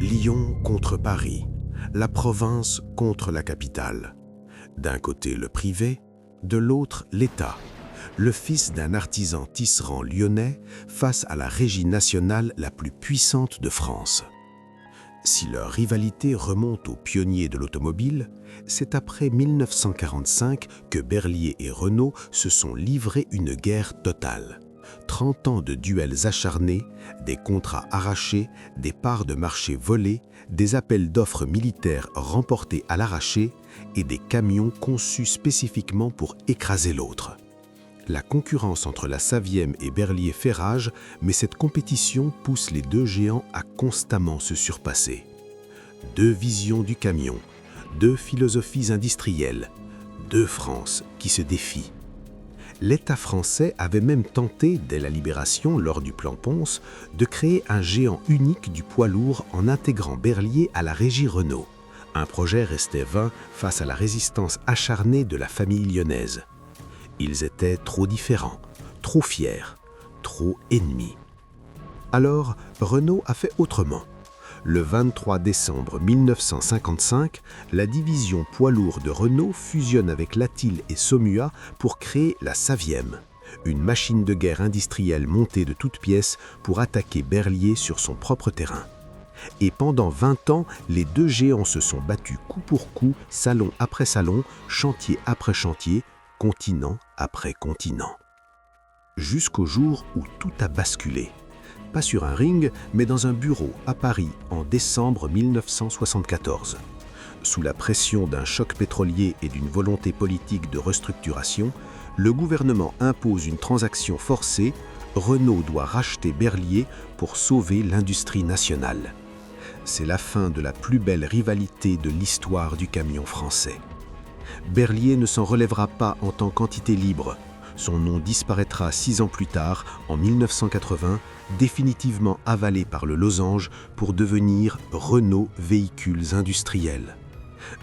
Lyon contre Paris, la province contre la capitale. D'un côté le privé, de l'autre l'État, le fils d'un artisan tisserand lyonnais face à la régie nationale la plus puissante de France. Si leur rivalité remonte aux pionniers de l'automobile, c'est après 1945 que Berliet et Renault se sont livrés une guerre totale. 30 ans de duels acharnés, des contrats arrachés, des parts de marché volées, des appels d'offres militaires remportés à l'arraché et des camions conçus spécifiquement pour écraser l'autre. La concurrence entre la Saviem et Berliet fait rage, mais cette compétition pousse les deux géants à constamment se surpasser. Deux visions du camion, deux philosophies industrielles, deux France qui se défient. L'État français avait même tenté, dès la Libération, lors du plan Pons, de créer un géant unique du poids lourd en intégrant Berliet à la régie Renault. Un projet restait vain face à la résistance acharnée de la famille lyonnaise. Ils étaient trop différents, trop fiers, trop ennemis. Alors, Renault a fait autrement. Le 23 décembre 1955, la division poids lourd de Renault fusionne avec Latil et Somua pour créer la Saviem, une machine de guerre industrielle montée de toutes pièces pour attaquer Berliet sur son propre terrain. Et pendant 20 ans, les deux géants se sont battus coup pour coup, salon après salon, chantier après chantier, continent après continent. Jusqu'au jour où tout a basculé. Pas sur un ring, mais dans un bureau à Paris en décembre 1974. Sous la pression d'un choc pétrolier et d'une volonté politique de restructuration, le gouvernement impose une transaction forcée. Renault doit racheter Berliet pour sauver l'industrie nationale. C'est la fin de la plus belle rivalité de l'histoire du camion français. Berliet ne s'en relèvera pas en tant qu'entité libre. Son nom disparaîtra 6 ans plus tard, en 1980, définitivement avalé par le losange pour devenir Renault Véhicules Industriels.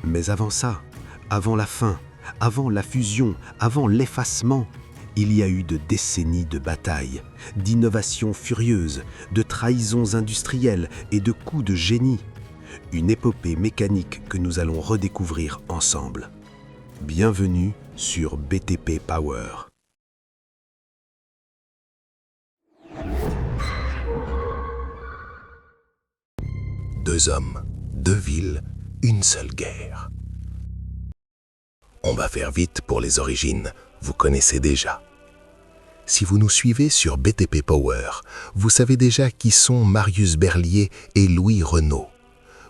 Mais avant ça, avant la fin, avant la fusion, avant l'effacement, il y a eu de décennies de batailles, d'innovations furieuses, de trahisons industrielles et de coups de génie. Une épopée mécanique que nous allons redécouvrir ensemble. Bienvenue sur BTP Power. Deux hommes, deux villes, une seule guerre. On va faire vite pour les origines, vous connaissez déjà. Si vous nous suivez sur BTP Power, vous savez déjà qui sont Marius Berliet et Louis Renault.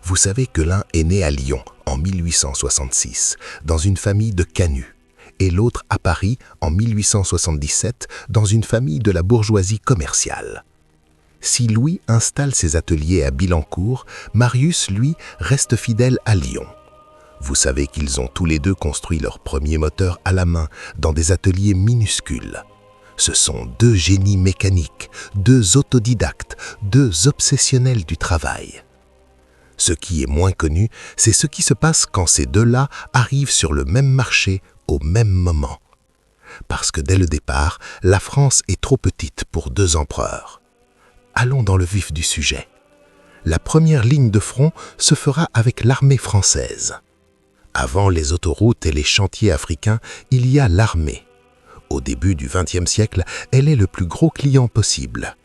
Vous savez que l'un est né à Lyon en 1866, dans une famille de canuts, et l'autre à Paris en 1877, dans une famille de la bourgeoisie commerciale. Si Louis installe ses ateliers à Billancourt, Marius, lui, reste fidèle à Lyon. Vous savez qu'ils ont tous les deux construit leur premier moteur à la main dans des ateliers minuscules. Ce sont deux génies mécaniques, deux autodidactes, deux obsessionnels du travail. Ce qui est moins connu, c'est ce qui se passe quand ces deux-là arrivent sur le même marché au même moment. Parce que dès le départ, la France est trop petite pour deux empereurs. Allons dans le vif du sujet. La première ligne de front se fera avec l'armée française. Avant les autoroutes et les chantiers africains, il y a l'armée. Au début du XXe siècle, elle est le plus gros client possible.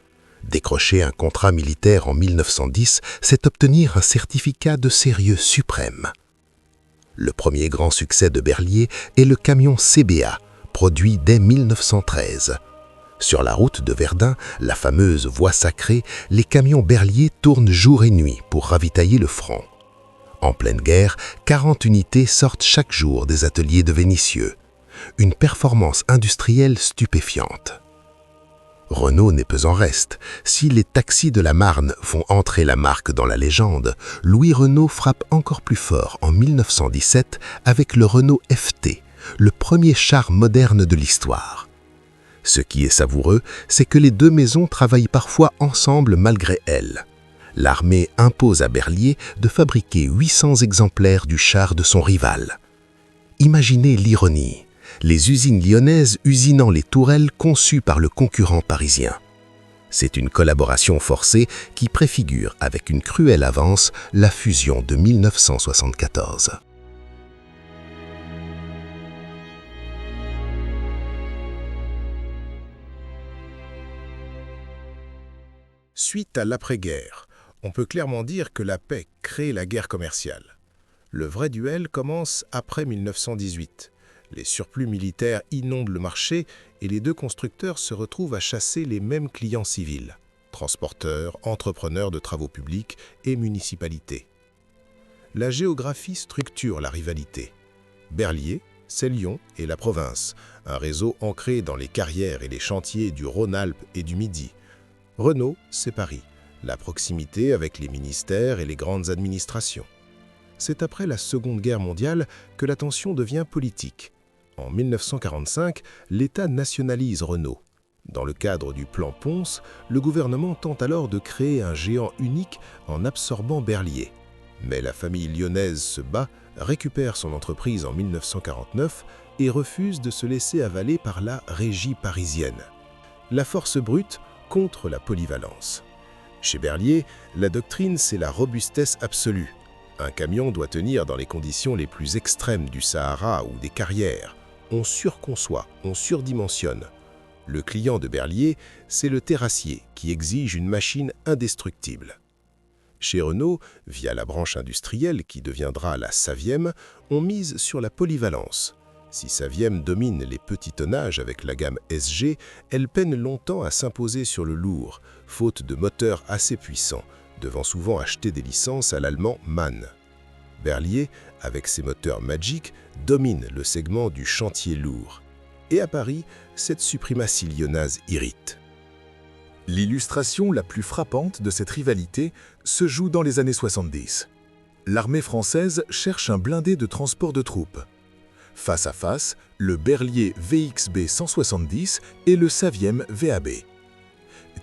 Décrocher un contrat militaire en 1910, c'est obtenir un certificat de sérieux suprême. Le premier grand succès de Berliet est le camion CBA, produit dès 1913. Sur la route de Verdun, la fameuse voie sacrée, les camions Berliet tournent jour et nuit pour ravitailler le front. En pleine guerre, 40 unités sortent chaque jour des ateliers de Vénissieux. Une performance industrielle stupéfiante. Renault n'est peu en reste. Si les taxis de la Marne font entrer la marque dans la légende, Louis Renault frappe encore plus fort en 1917 avec le Renault FT, le premier char moderne de l'histoire. Ce qui est savoureux, c'est que les deux maisons travaillent parfois ensemble malgré elles. L'armée impose à Berliet de fabriquer 800 exemplaires du char de son rival. Imaginez l'ironie. Les usines lyonnaises usinant les tourelles conçues par le concurrent parisien. C'est une collaboration forcée qui préfigure avec une cruelle avance la fusion de 1974. Suite à l'après-guerre, on peut clairement dire que la paix crée la guerre commerciale. Le vrai duel commence après 1918. Les surplus militaires inondent le marché et les deux constructeurs se retrouvent à chasser les mêmes clients civils, transporteurs, entrepreneurs de travaux publics et municipalités. La géographie structure la rivalité. Berlier, c'est Lyon et la province, un réseau ancré dans les carrières et les chantiers du Rhône-Alpes et du Midi. Renault, c'est Paris, la proximité avec les ministères et les grandes administrations. C'est après la Seconde Guerre mondiale que la tension devient politique. En 1945, l'État nationalise Renault. Dans le cadre du plan Ponce, le gouvernement tente alors de créer un géant unique en absorbant Berlier. Mais la famille lyonnaise se bat, récupère son entreprise en 1949 et refuse de se laisser avaler par la régie parisienne. La force brute contre la polyvalence. Chez Berlier, la doctrine, c'est la robustesse absolue. Un camion doit tenir dans les conditions les plus extrêmes du Sahara ou des carrières. On surconçoit, on surdimensionne. Le client de Berlier, c'est le terrassier qui exige une machine indestructible. Chez Renault, via la branche industrielle qui deviendra la Saviem, on mise sur la polyvalence. Si Saviem domine les petits tonnages avec la gamme SG, elle peine longtemps à s'imposer sur le lourd, faute de moteurs assez puissants, devant souvent acheter des licences à l'allemand MAN. Berlier, avec ses moteurs Magic, domine le segment du chantier lourd. Et à Paris, cette suprématie lyonnaise irrite. L'illustration la plus frappante de cette rivalité se joue dans les années 70. L'armée française cherche un blindé de transport de troupes. Face à face, le Berlier VXB 170 et le Saviem VAB.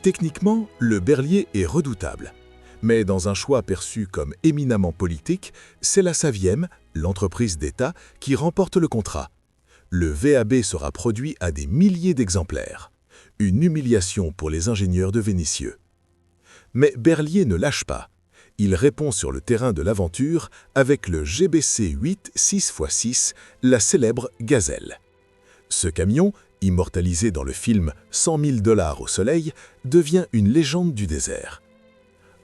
Techniquement, le Berlier est redoutable. Mais dans un choix perçu comme éminemment politique, c'est la Saviem, l'entreprise d'État, qui remporte le contrat. Le VAB sera produit à des milliers d'exemplaires. Une humiliation pour les ingénieurs de Vénissieux. Mais Berlier ne lâche pas. Il répond sur le terrain de l'aventure avec le GBC 8 6x6, la célèbre Gazelle. Ce camion, immortalisé dans le film 100 000 $ au soleil, devient une légende du désert.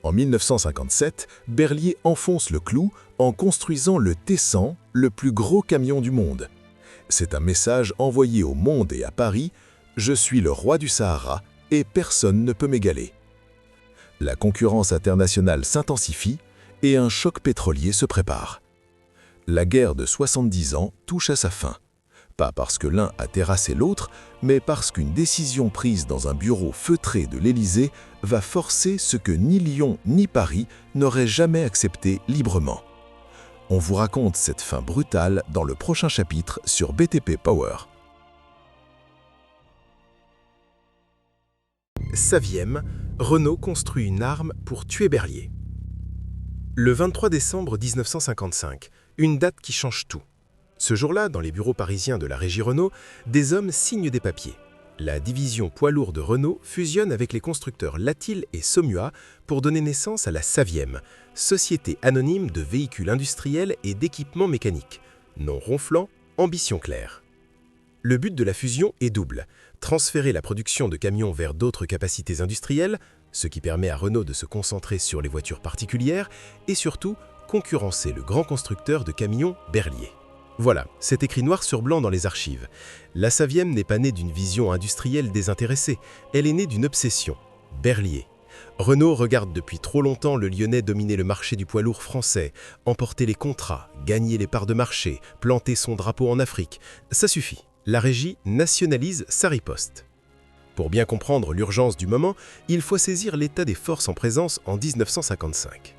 En 1957, Berlier enfonce le clou en construisant le T100, le plus gros camion du monde. C'est un message envoyé au monde et à Paris « Je suis le roi du Sahara et personne ne peut m'égaler ». La concurrence internationale s'intensifie et un choc pétrolier se prépare. La guerre de 70 ans touche à sa fin. Pas parce que l'un a terrassé l'autre, mais parce qu'une décision prise dans un bureau feutré de l'Élysée va forcer ce que ni Lyon ni Paris n'auraient jamais accepté librement. On vous raconte cette fin brutale dans le prochain chapitre sur BTP Power. Saviem, Renault construit une arme pour tuer Berlier. Le 23 décembre 1955, une date qui change tout. Ce jour-là, dans les bureaux parisiens de la régie Renault, des hommes signent des papiers. La division poids lourd de Renault fusionne avec les constructeurs Latil et Somua pour donner naissance à la Saviem, société anonyme de véhicules industriels et d'équipements mécaniques. Nom ronflant, ambition claire. Le but de la fusion est double. Transférer la production de camions vers d'autres capacités industrielles, ce qui permet à Renault de se concentrer sur les voitures particulières, et surtout concurrencer le grand constructeur de camions Berlier. Voilà, c'est écrit noir sur blanc dans les archives. La Saviem n'est pas née d'une vision industrielle désintéressée, elle est née d'une obsession, Berlier. Renault regarde depuis trop longtemps le Lyonnais dominer le marché du poids lourd français, emporter les contrats, gagner les parts de marché, planter son drapeau en Afrique. Ça suffit. La régie nationalise sa riposte. Pour bien comprendre l'urgence du moment, il faut saisir l'état des forces en présence en 1955.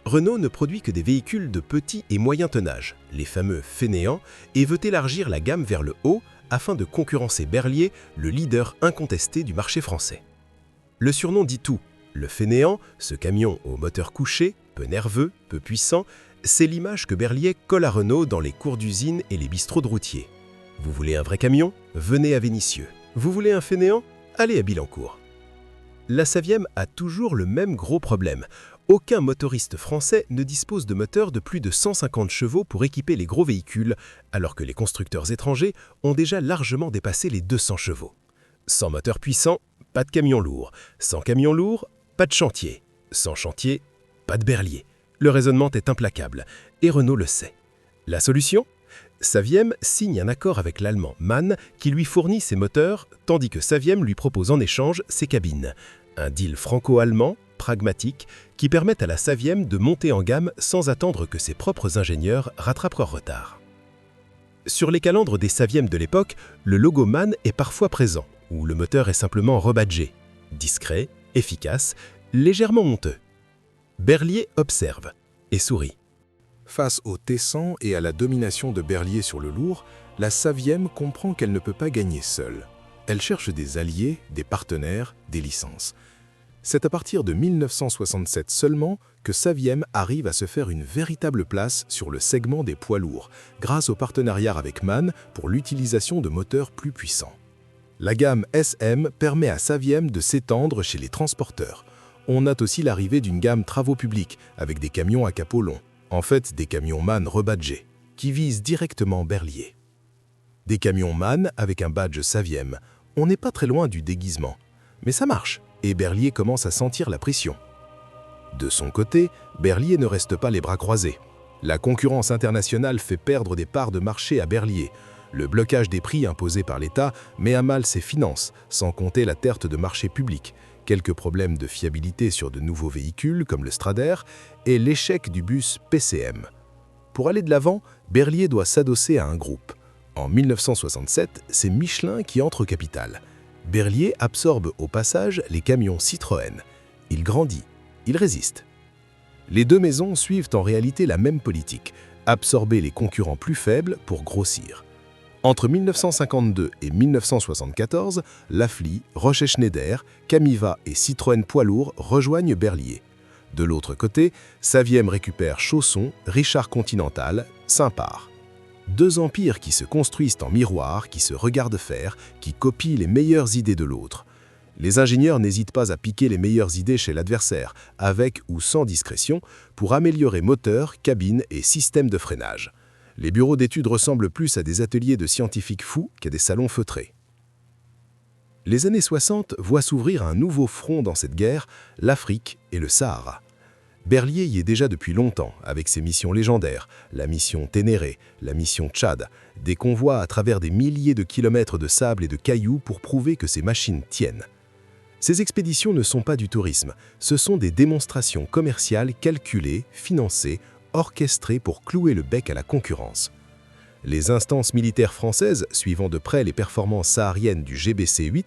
Renault ne produit que des véhicules de petit et moyen tonnage, les fameux fainéants, et veut élargir la gamme vers le haut afin de concurrencer Berlier, le leader incontesté du marché français. Le surnom dit tout. Le fainéant, ce camion au moteur couché, peu nerveux, peu puissant, c'est l'image que Berlier colle à Renault dans les cours d'usine et les bistrots de routiers. Vous voulez un vrai camion? Venez à Vénissieux. Vous voulez un fainéant? Allez à Billancourt. La Saviem a toujours le même gros problème. Aucun motoriste français ne dispose de moteur de plus de 150 chevaux pour équiper les gros véhicules, alors que les constructeurs étrangers ont déjà largement dépassé les 200 chevaux. Sans moteur puissant, pas de camion lourd. Sans camion lourd, pas de chantier. Sans chantier, pas de berlier. Le raisonnement est implacable, et Renault le sait. La solution ? Saviem signe un accord avec l'allemand MAN qui lui fournit ses moteurs, tandis que Saviem lui propose en échange ses cabines. Un deal franco-allemand, pragmatique, qui permet à la Saviem de monter en gamme sans attendre que ses propres ingénieurs rattrapent leur retard. Sur les calandres des Saviem de l'époque, le logo MAN est parfois présent, où le moteur est simplement rebadgé. Discret, efficace, légèrement honteux. Berlier observe et sourit. Face au Tessan et à la domination de Berlier sur le lourd, la Saviem comprend qu'elle ne peut pas gagner seule. Elle cherche des alliés, des partenaires, des licences. C'est à partir de 1967 seulement que Saviem arrive à se faire une véritable place sur le segment des poids lourds, grâce au partenariat avec MAN pour l'utilisation de moteurs plus puissants. La gamme SM permet à Saviem de s'étendre chez les transporteurs. On note aussi l'arrivée d'une gamme travaux publics avec des camions à capot long, en fait des camions MAN rebadgés, qui visent directement Berlier. Des camions MAN avec un badge Saviem, on n'est pas très loin du déguisement. Mais ça marche, et Berlier commence à sentir la pression. De son côté, Berlier ne reste pas les bras croisés. La concurrence internationale fait perdre des parts de marché à Berlier. Le blocage des prix imposé par l'État met à mal ses finances, sans compter la perte de marché public, quelques problèmes de fiabilité sur de nouveaux véhicules comme le Strader et l'échec du bus PCM. Pour aller de l'avant, Berlier doit s'adosser à un groupe. En 1967, c'est Michelin qui entre au capital. Berlier absorbe au passage les camions Citroën. Il grandit, il résiste. Les deux maisons suivent en réalité la même politique, absorber les concurrents plus faibles pour grossir. Entre 1952 et 1974, Lafly, Roche & Schneider, Camiva et Citroën Poids Lourds rejoignent Berlier. De l'autre côté, Saviem récupère Chausson, Richard Continental, Simpar. Deux empires qui se construisent en miroir, qui se regardent faire, qui copient les meilleures idées de l'autre. Les ingénieurs n'hésitent pas à piquer les meilleures idées chez l'adversaire, avec ou sans discrétion, pour améliorer moteur, cabine et système de freinage. Les bureaux d'études ressemblent plus à des ateliers de scientifiques fous qu'à des salons feutrés. Les années 60 voient s'ouvrir un nouveau front dans cette guerre, l'Afrique et le Sahara. Berlier y est déjà depuis longtemps, avec ses missions légendaires, la mission Ténéré, la mission Tchad, des convois à travers des milliers de kilomètres de sable et de cailloux pour prouver que ces machines tiennent. Ces expéditions ne sont pas du tourisme, ce sont des démonstrations commerciales calculées, financées, orchestrées pour clouer le bec à la concurrence. Les instances militaires françaises, suivant de près les performances sahariennes du GBC-8,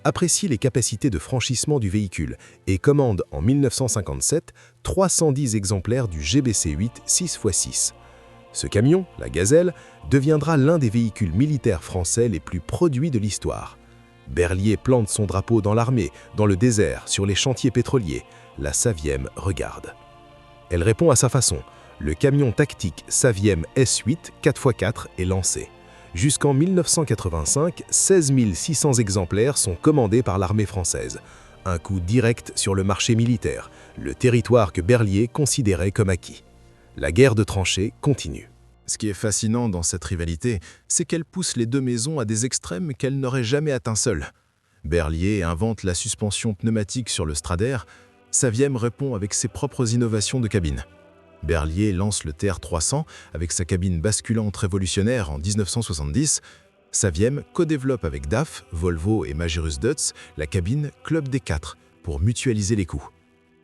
apprécient les capacités de franchissement du véhicule et commandent en 1957 310 exemplaires du GBC-8 6x6. Ce camion, la Gazelle, deviendra l'un des véhicules militaires français les plus produits de l'histoire. Berlier plante son drapeau dans l'armée, dans le désert, sur les chantiers pétroliers. La Saviem regarde. Elle répond à sa façon. Le camion tactique Saviem S8 4x4 est lancé. Jusqu'en 1985, 16 600 exemplaires sont commandés par l'armée française. Un coup direct sur le marché militaire, le territoire que Berlier considérait comme acquis. La guerre de tranchées continue. Ce qui est fascinant dans cette rivalité, c'est qu'elle pousse les deux maisons à des extrêmes qu'elles n'auraient jamais atteints seules. Berlier invente la suspension pneumatique sur le Strader, Saviem répond avec ses propres innovations de cabine. Berlier lance le TR300 avec sa cabine basculante révolutionnaire en 1970. Saviem co-développe avec DAF, Volvo et Magirus Dutz la cabine Club D4 pour mutualiser les coûts.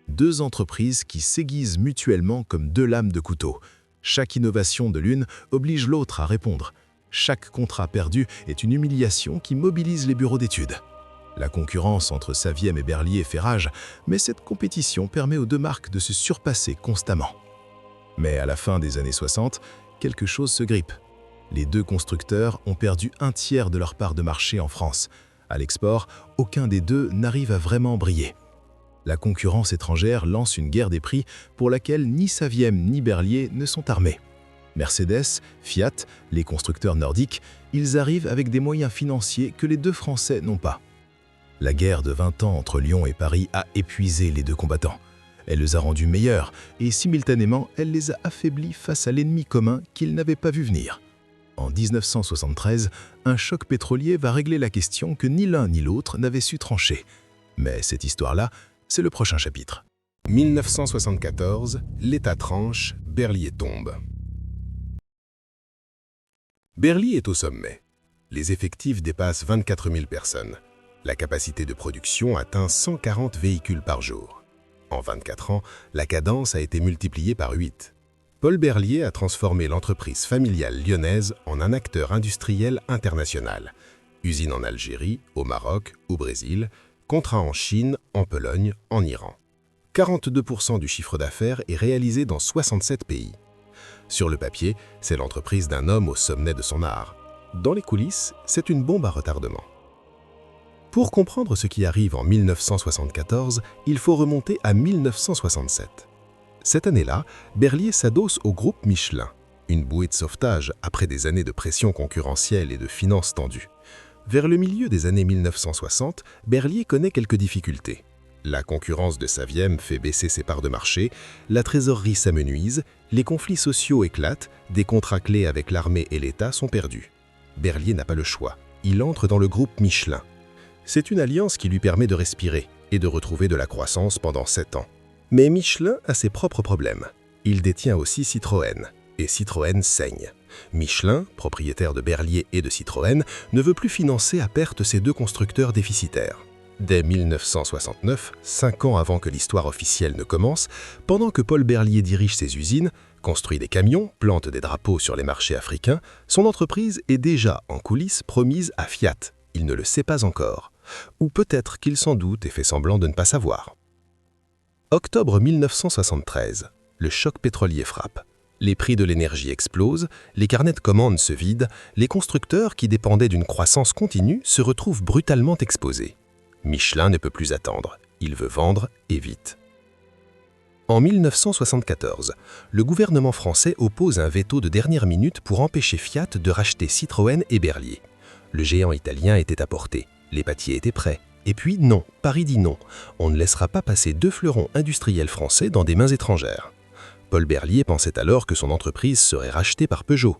Deux entreprises qui s'aiguisent mutuellement comme deux lames de couteau. Chaque innovation de l'une oblige l'autre à répondre. Chaque contrat perdu est une humiliation qui mobilise les bureaux d'études. La concurrence entre Saviem et Berlier fait rage, mais cette compétition permet aux deux marques de se surpasser constamment. Mais à la fin des années 60, quelque chose se grippe. Les deux constructeurs ont perdu un tiers de leur part de marché en France. À l'export, aucun des deux n'arrive à vraiment briller. La concurrence étrangère lance une guerre des prix pour laquelle ni Saviem ni Berlier ne sont armés. Mercedes, Fiat, les constructeurs nordiques, ils arrivent avec des moyens financiers que les deux Français n'ont pas. La guerre de 20 ans entre Lyon et Paris a épuisé les deux combattants. Elle les a rendus meilleurs et simultanément, elle les a affaiblis face à l'ennemi commun qu'ils n'avaient pas vu venir. En 1973, un choc pétrolier va régler la question que ni l'un ni l'autre n'avaient su trancher. Mais cette histoire-là, c'est le prochain chapitre. 1974, l'État tranche, Berlier tombe. Berlier est au sommet. Les effectifs dépassent 24 000 personnes. La capacité de production atteint 140 véhicules par jour. En 24 ans, la cadence a été multipliée par 8. Paul Berlier a transformé l'entreprise familiale lyonnaise en un acteur industriel international. Usines en Algérie, au Maroc, au Brésil, contrats en Chine, en Pologne, en Iran. 42% du chiffre d'affaires est réalisé dans 67 pays. Sur le papier, c'est l'entreprise d'un homme au sommet de son art. Dans les coulisses, c'est une bombe à retardement. Pour comprendre ce qui arrive en 1974, il faut remonter à 1967. Cette année-là, Berlier s'adosse au groupe Michelin, une bouée de sauvetage après des années de pression concurrentielle et de finances tendues. Vers le milieu des années 1960, Berlier connaît quelques difficultés. La concurrence de Saviem fait baisser ses parts de marché, la trésorerie s'amenuise, les conflits sociaux éclatent, des contrats clés avec l'armée et l'État sont perdus. Berlier n'a pas le choix, il entre dans le groupe Michelin. C'est une alliance qui lui permet de respirer et de retrouver de la croissance pendant 7 ans. Mais Michelin a ses propres problèmes. Il détient aussi Citroën, et Citroën saigne. Michelin, propriétaire de Berlier et de Citroën, ne veut plus financer à perte ces deux constructeurs déficitaires. Dès 1969, 5 ans avant que l'histoire officielle ne commence, pendant que Paul Berlier dirige ses usines, construit des camions, plante des drapeaux sur les marchés africains, son entreprise est déjà en coulisses promise à Fiat. Il ne le sait pas encore. Ou peut-être qu'il s'en doute et fait semblant de ne pas savoir. Octobre 1973, le choc pétrolier frappe. Les prix de l'énergie explosent, les carnets de commandes se vident, les constructeurs qui dépendaient d'une croissance continue se retrouvent brutalement exposés. Michelin ne peut plus attendre, il veut vendre et vite. En 1974, le gouvernement français oppose un veto de dernière minute pour empêcher Fiat de racheter Citroën et Berlier. Le géant italien était à portée, les papiers étaient prêts. Et puis non, Paris dit non, on ne laissera pas passer deux fleurons industriels français dans des mains étrangères. Paul Berlier pensait alors que son entreprise serait rachetée par Peugeot.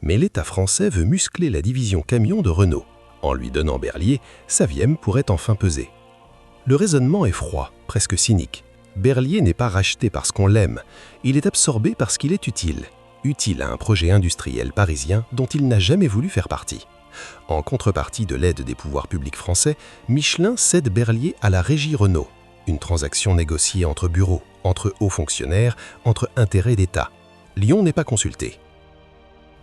Mais l'État français veut muscler la division camion de Renault. En lui donnant Berlier, Saviem pourrait enfin peser. Le raisonnement est froid, presque cynique. Berlier n'est pas racheté parce qu'on l'aime, il est absorbé parce qu'il est utile. Utile à un projet industriel parisien dont il n'a jamais voulu faire partie. En contrepartie de l'aide des pouvoirs publics français, Michelin cède Berlier à la régie Renault. Une transaction négociée entre bureaux, entre hauts fonctionnaires, entre intérêts d'État. Lyon n'est pas consulté.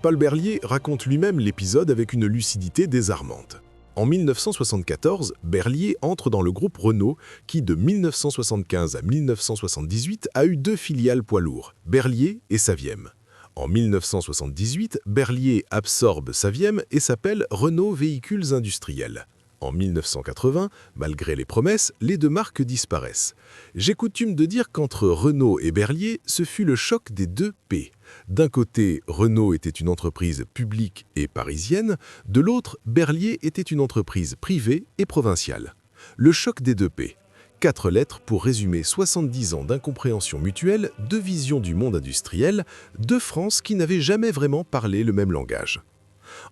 Paul Berlier raconte lui-même l'épisode avec une lucidité désarmante. En 1974, Berlier entre dans le groupe Renault qui, de 1975 à 1978, a eu 2 filiales poids lourds, Berlier et Saviem. En 1978, Berlier absorbe Saviem et s'appelle Renault Véhicules Industriels. En 1980, malgré les promesses, les deux marques disparaissent. J'ai coutume de dire qu'entre Renault et Berlier, ce fut le choc des 2 P. D'un côté, Renault était une entreprise publique et parisienne, de l'autre, Berlier était une entreprise privée et provinciale. Le choc des 2 P. 4 lettres pour résumer 70 ans d'incompréhension mutuelle, 2 visions du monde industriel, 2 France qui n'avaient jamais vraiment parlé le même langage.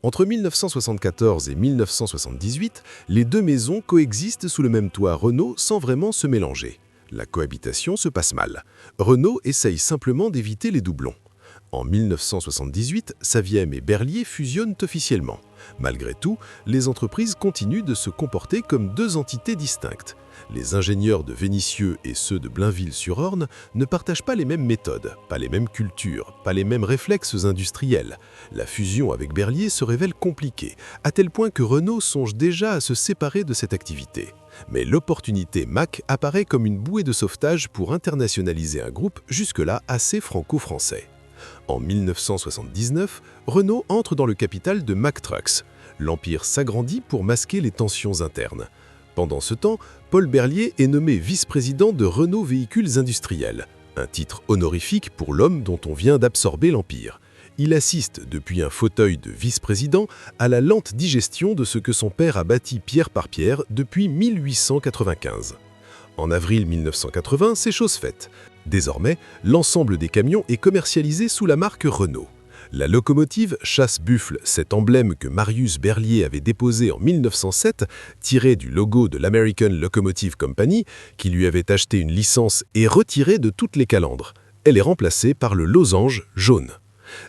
Entre 1974 et 1978, les 2 maisons coexistent sous le même toit Renault sans vraiment se mélanger. La cohabitation se passe mal. Renault essaye simplement d'éviter les doublons. En 1978, Saviem et Berlier fusionnent officiellement. Malgré tout, les entreprises continuent de se comporter comme 2 entités distinctes. Les ingénieurs de Vénissieux et ceux de Blainville-sur-Orne ne partagent pas les mêmes méthodes, pas les mêmes cultures, pas les mêmes réflexes industriels. La fusion avec Berlier se révèle compliquée, à tel point que Renault songe déjà à se séparer de cette activité. Mais l'opportunité Mac apparaît comme une bouée de sauvetage pour internationaliser un groupe jusque-là assez franco-français. En 1979, Renault entre dans le capital de Mack Trucks. L'empire s'agrandit pour masquer les tensions internes. Pendant ce temps, Paul Berlier est nommé vice-président de Renault Véhicules Industriels, un titre honorifique pour l'homme dont on vient d'absorber l'empire. Il assiste, depuis un fauteuil de vice-président, à la lente digestion de ce que son père a bâti pierre par pierre depuis 1895. En avril 1980, c'est chose faite. Désormais, l'ensemble des camions est commercialisé sous la marque Renault. La locomotive Chasse-Buffle, cet emblème que Marius Berlier avait déposé en 1907, tiré du logo de l'American Locomotive Company, qui lui avait acheté une licence, est retirée de toutes les calandres. Elle est remplacée par le losange jaune.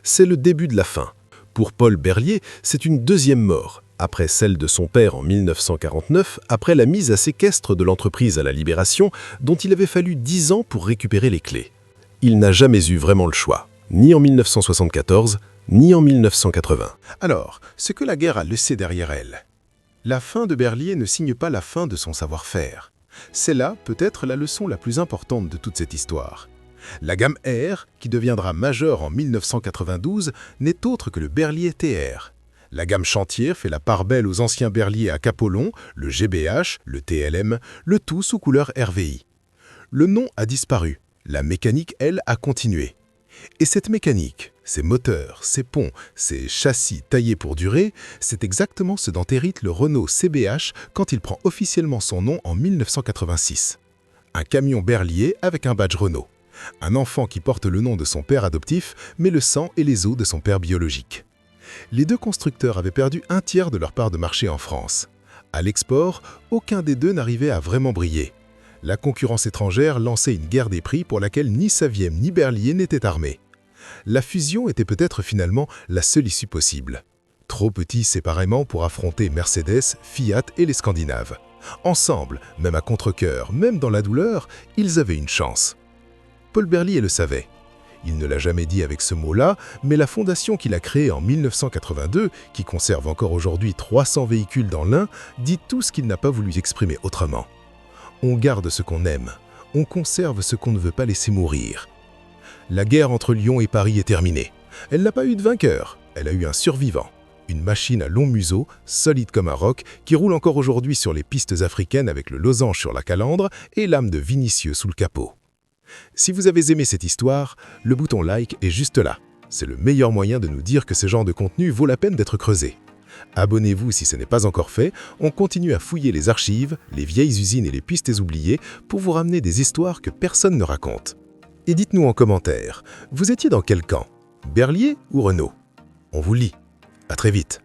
C'est le début de la fin. Pour Paul Berlier, c'est une deuxième mort, après celle de son père en 1949, après la mise à séquestre de l'entreprise à la Libération, dont il avait fallu 10 ans pour récupérer les clés. Il n'a jamais eu vraiment le choix, ni en 1974, ni en 1980. Alors, ce que la guerre a laissé derrière elle. La fin de Berlier ne signe pas la fin de son savoir-faire. C'est là, peut-être, la leçon la plus importante de toute cette histoire. La gamme R, qui deviendra majeure en 1992, n'est autre que le Berlier TR. La gamme Chantier fait la part belle aux anciens Berlier à capot long, le GBH, le TLM, le tout sous couleur RVI. Le nom a disparu, la mécanique, elle, a continué. Et cette mécanique, ces moteurs, ces ponts, ces châssis taillés pour durer, c'est exactement ce dont hérite le Renault CBH quand il prend officiellement son nom en 1986. Un camion Berlier avec un badge Renault. Un enfant qui porte le nom de son père adoptif, mais le sang et les os de son père biologique. Les deux constructeurs avaient perdu un tiers de leur part de marché en France. À l'export, aucun des deux n'arrivait à vraiment briller. La concurrence étrangère lançait une guerre des prix pour laquelle ni Saviem ni Berlier n'étaient armés. La fusion était peut-être finalement la seule issue possible. Trop petits séparément pour affronter Mercedes, Fiat et les Scandinaves. Ensemble, même à contre-cœur, même dans la douleur, ils avaient une chance. Paul Berlier le savait. Il ne l'a jamais dit avec ce mot-là, mais la fondation qu'il a créée en 1982, qui conserve encore aujourd'hui 300 véhicules dans l'Ain, dit tout ce qu'il n'a pas voulu exprimer autrement. On garde ce qu'on aime, on conserve ce qu'on ne veut pas laisser mourir. La guerre entre Lyon et Paris est terminée. Elle n'a pas eu de vainqueur, elle a eu un survivant. Une machine à long museau, solide comme un roc, qui roule encore aujourd'hui sur les pistes africaines avec le losange sur la calandre et l'âme de Vinicieux sous le capot. Si vous avez aimé cette histoire, le bouton like est juste là. C'est le meilleur moyen de nous dire que ce genre de contenu vaut la peine d'être creusé. Abonnez-vous si ce n'est pas encore fait, on continue à fouiller les archives, les vieilles usines et les pistes oubliées pour vous ramener des histoires que personne ne raconte. Et dites-nous en commentaire, vous étiez dans quel camp? Berlier ou Renault? On vous lit. À très vite.